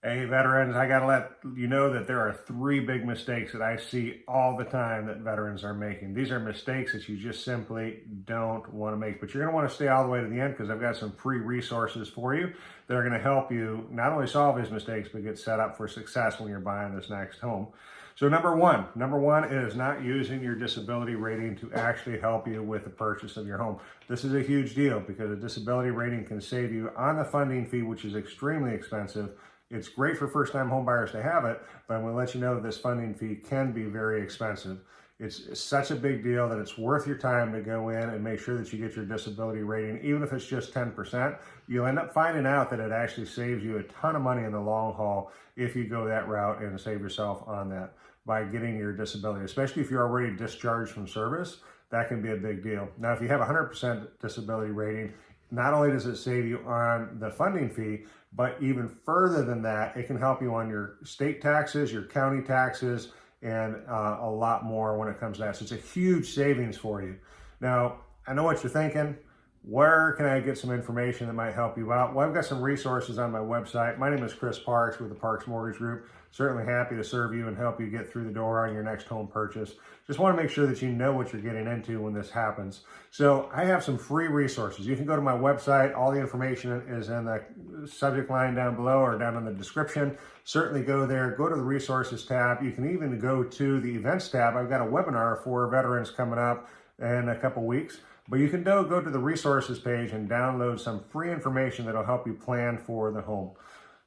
Hey, veterans, I got to let you know that there are three big mistakes that I see all the time that veterans are making. These are mistakes that you just simply don't want to make, but you're going to want to stay all the way to the end because I've got some free resources for you that are going to help you not only solve these mistakes, but get set up for success when you're buying this next home. So number one is not using your disability rating to actually help you with the purchase of your home. This is a huge deal because a disability rating can save you on the funding fee, which is extremely expensive. It's great for first-time home buyers to have it, but I'm going to let you know that this funding fee can be very expensive. It's such a big deal that it's worth your time to go in and make sure that you get your disability rating, even if it's just 10%. You'll end up finding out that it actually saves you a ton of money in the long haul if you go that route and save yourself on that by getting your disability, especially if you're already discharged from service. That can be a big deal. Now, if you have a 100% disability rating, not only does it save you on the funding fee, but even further than that, it can help you on your state taxes, your county taxes, and a lot more when it comes to that. So it's a huge savings for you. Now, I know what you're thinking. Where can I get some information that might help you out? Well, I've got some resources on my website. My name is Chris Parks with the Parks Mortgage Group. Certainly happy to serve you and help you get through the door on your next home purchase. Just want to make sure that you know what you're getting into when this happens. So I have some free resources. You can go to my website. All the information is in the subject line down below or down in the description. Certainly go there. Go to the resources tab. You can even go to the events tab. I've got a webinar for veterans coming up in a couple weeks. But you can go to the resources page and download some free information that'll help you plan for the home.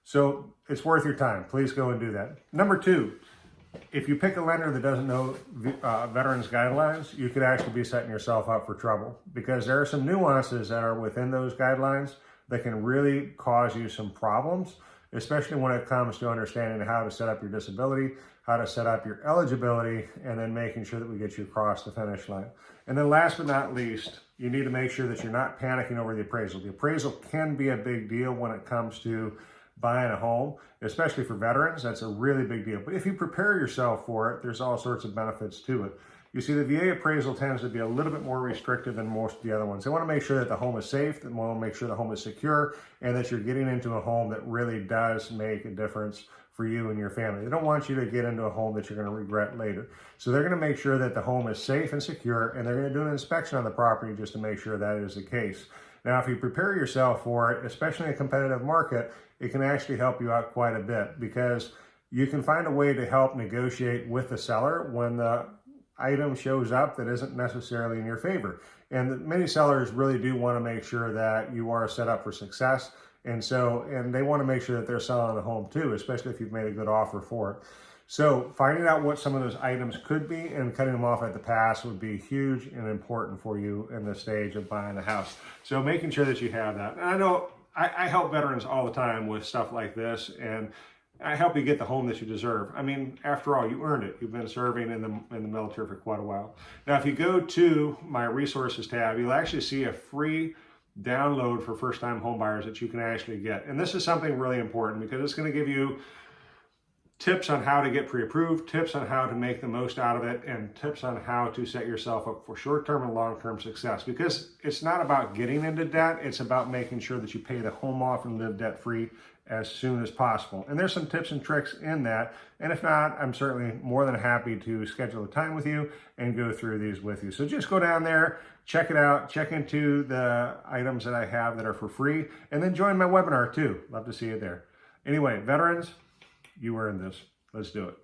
So it's worth your time. Please go and do that. Number two, if you pick a lender that doesn't know veterans guidelines, you could actually be setting yourself up for trouble because there are some nuances that are within those guidelines that can really cause you some problems, especially when it comes to understanding how to set up your disability, how to set up your eligibility, and then making sure that we get you across the finish line. And then last but not least, you need to make sure that you're not panicking over the appraisal. The appraisal can be a big deal when it comes to buying a home, especially for veterans. That's a really big deal. But if you prepare yourself for it, there's all sorts of benefits to it. You see, the VA appraisal tends to be a little bit more restrictive than most of the other ones. They want to make sure that the home is safe, they want to make sure the home is secure, and that you're getting into a home that really does make a difference for you and your family. They don't want you to get into a home that you're going to regret later. So they're going to make sure that the home is safe and secure, and they're going to do an inspection on the property just to make sure that is the case. Now, if you prepare yourself for it, especially in a competitive market, it can actually help you out quite a bit because you can find a way to help negotiate with the seller when the item shows up that isn't necessarily in your favor. And many sellers really do want to make sure that you are set up for success. And they want to make sure that they're selling the home too, especially if you've made a good offer for it. So finding out what some of those items could be and cutting them off at the pass would be huge and important for you in the stage of buying a house. So making sure that you have that. And I know I help veterans all the time with stuff like this, and I help you get the home that you deserve. I mean, after all, you earned it. You've been serving in the military for quite a while. Now, if you go to my resources tab, you'll actually see a free download for first-time home buyers that you can actually get. And this is something really important because it's going to give you tips on how to get pre-approved, tips on how to make the most out of it, and tips on how to set yourself up for short-term and long-term success. Because it's not about getting into debt, it's about making sure that you pay the home off and live debt-free as soon as possible. And there's some tips and tricks in that. And if not, I'm certainly more than happy to schedule a time with you and go through these with you. So just go down there, check it out, check into the items that I have that are for free, and then join my webinar too. Love to see you there. Anyway, veterans, you earned this. Let's do it.